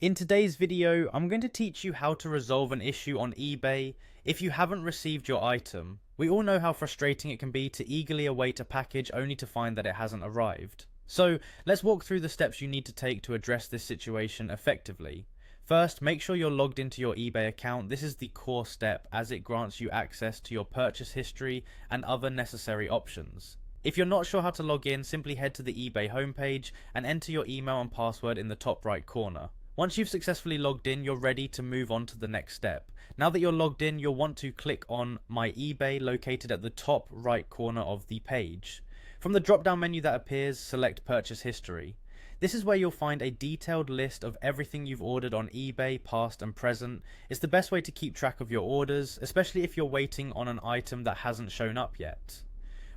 In today's video, I'm going to teach you how to resolve an issue on eBay if you haven't received your item. We all know how frustrating it can be to eagerly await a package only to find that it hasn't arrived. So let's walk through the steps you need to take to address this situation effectively. First, make sure you're logged into your eBay account. This is the core step as it grants you access to your purchase history and other necessary options. If you're not sure how to log in, simply head to the eBay homepage and enter your email and password in the top right corner. Once you've successfully logged in, you're ready to move on to the next step. Now that you're logged in, you'll want to click on My eBay located at the top right corner of the page. From the drop-down menu that appears, select Purchase History. This is where you'll find a detailed list of everything you've ordered on eBay, past and present. It's the best way to keep track of your orders, especially if you're waiting on an item that hasn't shown up yet.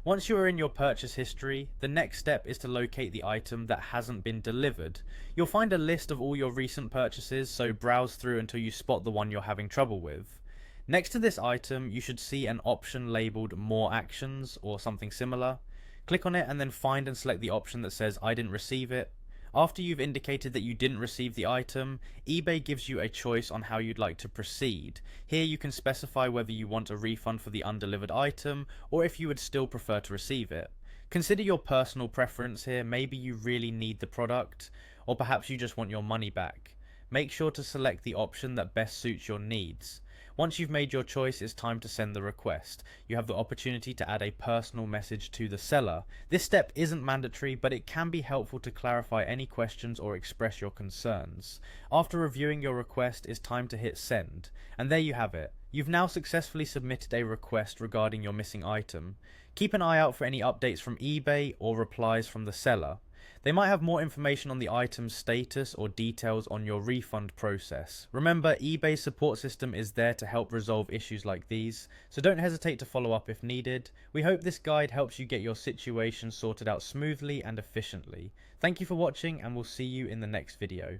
Once you are in your purchase history, the next step is to locate the item that hasn't been delivered. You'll find a list of all your recent purchases, so browse through until you spot the one you're having trouble with. Next to this item, you should see an option labeled More Actions or something similar. Click on it and then find and select the option that says I didn't receive it. After you've indicated that you didn't receive the item, eBay gives you a choice on how you'd like to proceed. Here you can specify whether you want a refund for the undelivered item or if you would still prefer to receive it. Consider your personal preference here. Maybe you really need the product, or perhaps you just want your money back. Make sure to select the option that best suits your needs. Once you've made your choice, it's time to send the request. You have the opportunity to add a personal message to the seller. This step isn't mandatory, but it can be helpful to clarify any questions or express your concerns. After reviewing your request, it's time to hit send. And there you have it. You've now successfully submitted a request regarding your missing item. Keep an eye out for any updates from eBay or replies from the seller. They might have more information on the item's status or details on your refund process. Remember, eBay's support system is there to help resolve issues like these, so don't hesitate to follow up if needed. We hope this guide helps you get your situation sorted out smoothly and efficiently. Thank you for watching, and we'll see you in the next video.